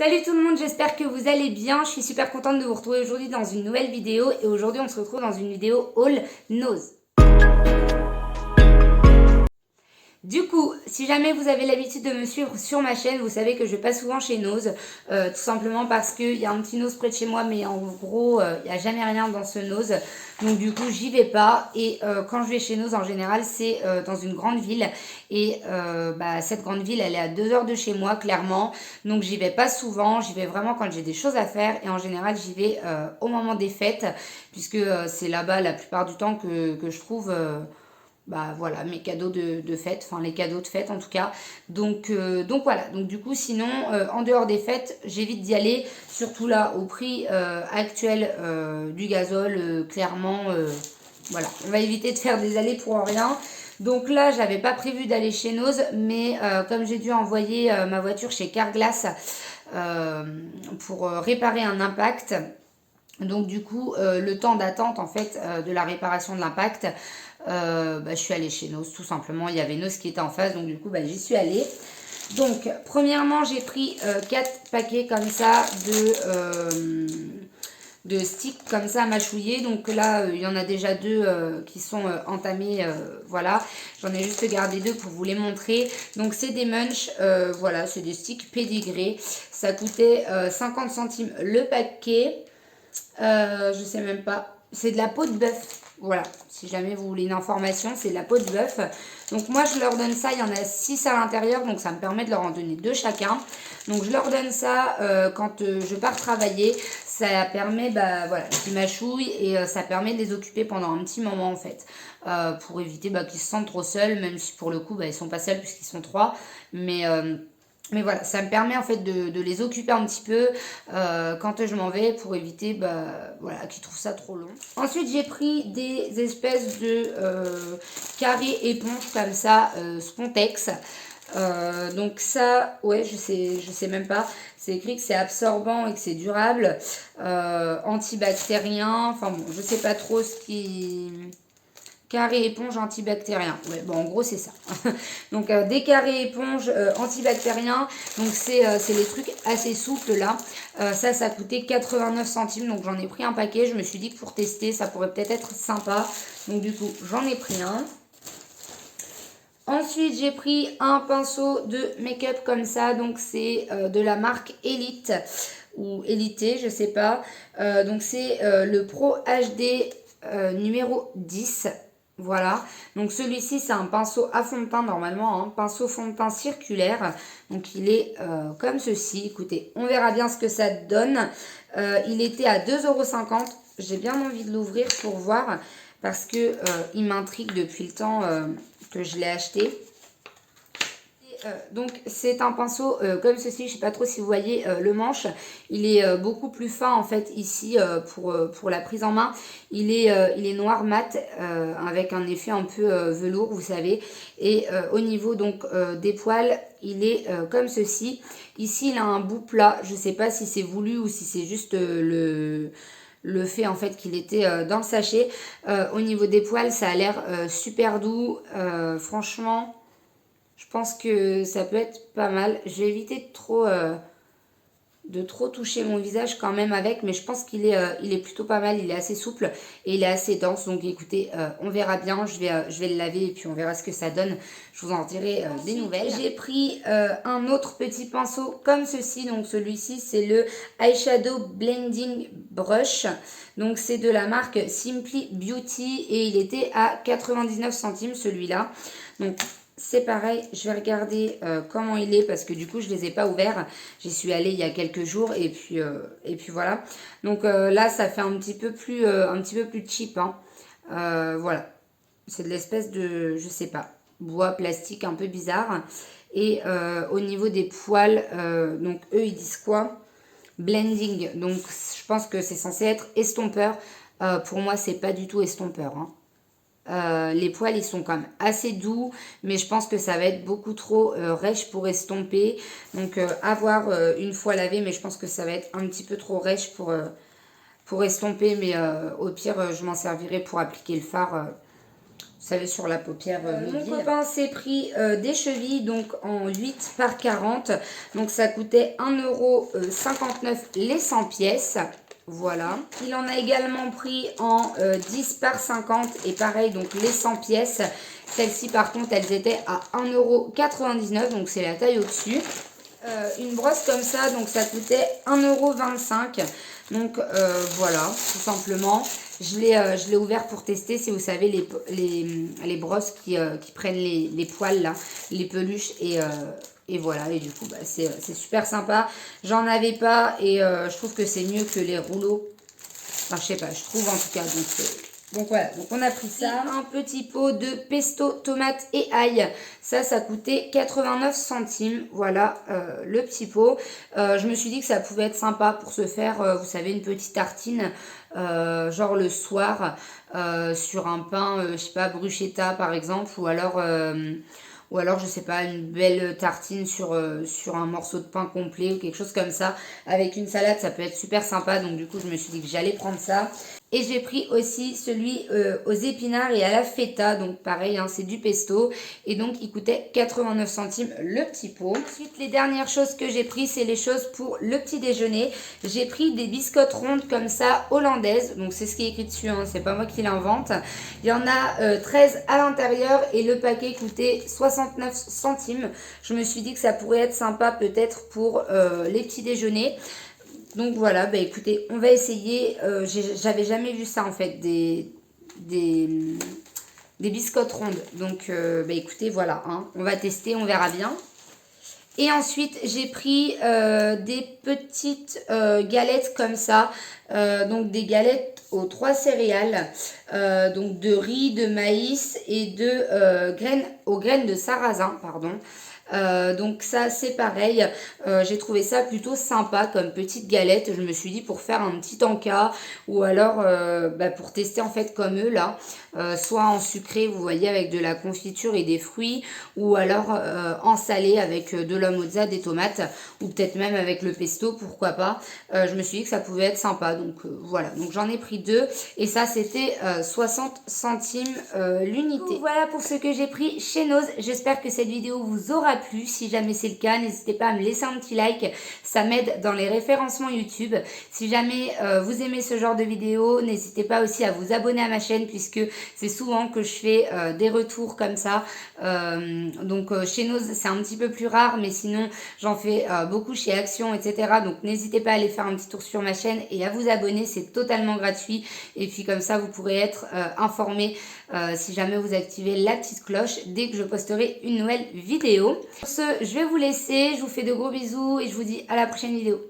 Salut tout le monde, j'espère que vous allez bien. Je suis super contente de vous retrouver aujourd'hui dans une nouvelle vidéo. Et aujourd'hui, on se retrouve dans une vidéo haul nose. Du coup, si jamais vous avez l'habitude de me suivre sur ma chaîne, vous savez que je vais pas souvent chez Nose, tout simplement parce qu'il y a un petit Nose près de chez moi, mais en gros, il n'y a jamais rien dans ce Nose. Donc du coup, j'y vais pas. Et quand je vais chez Nose, en général, c'est dans une grande ville. Et cette grande ville, elle est à 2 heures de chez moi, clairement. Donc j'y vais pas souvent, j'y vais vraiment quand j'ai des choses à faire. Et en général, j'y vais au moment des fêtes, puisque c'est là-bas la plupart du temps que je trouve... voilà, mes cadeaux de fête, enfin les cadeaux de fête en tout cas. Donc voilà, donc du coup sinon en dehors des fêtes, j'évite d'y aller, surtout là au prix actuel du gazole, clairement, voilà, on va éviter de faire des allers pour rien. Donc là, j'avais pas prévu d'aller chez Nose, mais comme j'ai dû envoyer ma voiture chez Carglass pour réparer un impact, donc du coup, le temps d'attente en fait de la réparation de l'impact, je suis allée chez Nose tout simplement. Il y avait Nose qui était en face, donc du coup j'y suis allée. Donc premièrement, j'ai pris 4 paquets comme ça de sticks comme ça à mâchouiller. Donc là, il y en a déjà 2 qui sont entamés, voilà. J'en ai juste gardé 2 pour vous les montrer. Donc c'est des munch, voilà, c'est des sticks pédigrés. Ça coûtait 50 centimes le paquet. Je sais même pas. C'est de la peau de bœuf. Voilà, si jamais vous voulez une information, c'est de la peau de bœuf. Donc moi, je leur donne ça. Il y en a 6 à l'intérieur, donc ça me permet de leur en donner 2 chacun. Donc je leur donne ça quand je pars travailler. Ça permet, voilà, qu'ils mâchouillent et ça permet de les occuper pendant un petit moment en fait. Pour éviter qu'ils se sentent trop seuls, même si pour le coup, ils sont pas seuls puisqu'ils sont 3. Mais voilà, ça me permet en fait de les occuper un petit peu quand je m'en vais pour éviter voilà, qu'ils trouvent ça trop long. Ensuite, j'ai pris des espèces de carrés éponges comme ça, Spontex. Donc ça, ouais, je sais même pas. C'est écrit que c'est absorbant et que c'est durable, antibactérien. Enfin bon, je sais pas trop ce qui... Carré éponge antibactérien. Ouais, bon, en gros, c'est ça. Donc, des carrés éponges antibactériens. Donc, c'est les trucs assez souples là. Ça coûtait 89 centimes. Donc, j'en ai pris un paquet. Je me suis dit que pour tester, ça pourrait peut-être être sympa. Donc, du coup, j'en ai pris un. Ensuite, j'ai pris un pinceau de make-up comme ça. Donc, c'est de la marque Elite ou Elite, je sais pas. Donc, c'est le Pro HD numéro 10. Voilà, donc celui-ci c'est un pinceau à fond de teint normalement, hein, pinceau fond de teint circulaire. Donc il est comme ceci, écoutez, on verra bien ce que ça donne. Il était à 2,50 €, j'ai bien envie de l'ouvrir pour voir parce que il m'intrigue depuis le temps que je l'ai acheté. Donc c'est un pinceau comme ceci, je sais pas trop si vous voyez le manche, il est beaucoup plus fin en fait ici pour la prise en main. Il est noir mat avec un effet un peu velours, vous savez, et au niveau donc des poils, il est comme ceci. Ici il a un bout plat, je sais pas si c'est voulu ou si c'est juste le fait en fait qu'il était dans le sachet. Au niveau des poils, ça a l'air super doux, franchement. Je pense que ça peut être pas mal. Je vais éviter de trop toucher mon visage quand même avec. Mais je pense qu'il est plutôt pas mal. Il est assez souple et il est assez dense. Donc écoutez, on verra bien. Je vais le laver et puis on verra ce que ça donne. Je vous en dirai des nouvelles. J'ai pris un autre petit pinceau comme ceci. Donc celui-ci, c'est le Eyeshadow Blending Brush. Donc c'est de la marque Simply Beauty. Et il était à 99 centimes celui-là. Donc... c'est pareil, je vais regarder comment il est parce que du coup je ne les ai pas ouverts. J'y suis allée il y a quelques jours et puis voilà. Donc là ça fait un petit peu plus cheap. Hein. Voilà, c'est de l'espèce de, je sais pas, bois plastique un peu bizarre. Et au niveau des poils, donc eux ils disent quoi? Blending, donc je pense que c'est censé être estompeur. Pour moi c'est pas du tout estompeur. Hein. Les poils ils sont quand même assez doux, mais je pense que ça va être beaucoup trop rêche pour estomper. Donc à voir une fois lavé, mais je pense que ça va être un petit peu trop rêche pour estomper. Mais au pire je m'en servirai pour appliquer le fard vous savez, sur la paupière mobile. Mon copain s'est pris des chevilles, donc en 8 par 40. Donc ça coûtait 1,59 € les 100 pièces. Voilà. Il en a également pris en 10 par 50 et pareil, donc les 100 pièces. Celles-ci, par contre, elles étaient à 1,99 €, donc c'est la taille au-dessus. Une brosse comme ça, donc ça coûtait 1,25 €. Donc voilà, tout simplement. Je l'ai ouvert pour tester, si vous savez, les brosses qui prennent les poils, là, les peluches et voilà, et du coup, bah, c'est super sympa. J'en avais pas et je trouve que c'est mieux que les rouleaux. Enfin, je sais pas, je trouve en tout cas. Donc voilà, donc on a pris ça. Un petit pot de pesto, tomate et ail. Ça coûtait 89 centimes. Voilà, le petit pot. Je me suis dit que ça pouvait être sympa pour se faire, vous savez, une petite tartine. Genre le soir, sur un pain, je sais pas, bruschetta par exemple. Ou alors, je sais pas, une belle tartine sur un morceau de pain complet ou quelque chose comme ça. Avec une salade, ça peut être super sympa. Donc du coup, je me suis dit que j'allais prendre ça. Et j'ai pris aussi celui aux épinards et à la feta. Donc pareil, hein, c'est du pesto. Et donc, il coûtait 89 centimes le petit pot. Ensuite, les dernières choses que j'ai pris, c'est les choses pour le petit déjeuner. J'ai pris des biscottes rondes comme ça, hollandaises. Donc c'est ce qui est écrit dessus, hein, c'est pas moi qui l'invente. Il y en a 13 à l'intérieur et le paquet coûtait 69 centimes. Je me suis dit que ça pourrait être sympa peut-être pour les petits déjeuners. Donc voilà, bah écoutez, on va essayer. J'avais jamais vu ça en fait, des biscottes rondes. Donc bah écoutez, voilà, hein, on va tester, on verra bien. Et ensuite, j'ai pris des petites galettes comme ça. Donc des galettes aux 3 céréales. Donc de riz, de maïs et aux graines de sarrasin, pardon. Donc ça c'est pareil, j'ai trouvé ça plutôt sympa comme petite galette. Je me suis dit pour faire un petit encas ou alors pour tester en fait comme eux là, soit en sucré, vous voyez, avec de la confiture et des fruits, ou alors en salé avec de la mozza, des tomates, ou peut-être même avec le pesto, pourquoi pas. Je me suis dit que ça pouvait être sympa, donc voilà, donc j'en ai pris 2 et ça c'était 60 centimes l'unité. Voilà pour ce que j'ai pris chez Noz. J'espère que cette vidéo vous aura plu. Si jamais c'est le cas, n'hésitez pas à me laisser un petit like, ça m'aide dans les référencements YouTube. Si jamais vous aimez ce genre de vidéo, n'hésitez pas aussi à vous abonner à ma chaîne, puisque c'est souvent que je fais des retours comme ça. Donc chez Noz c'est un petit peu plus rare, mais sinon j'en fais beaucoup chez Action, etc. Donc n'hésitez pas à aller faire un petit tour sur ma chaîne et à vous abonner, c'est totalement gratuit. Et puis comme ça vous pourrez être informé si jamais vous activez la petite cloche dès que je posterai une nouvelle vidéo. Sur ce, je vais vous laisser, je vous fais de gros bisous et je vous dis à la prochaine vidéo.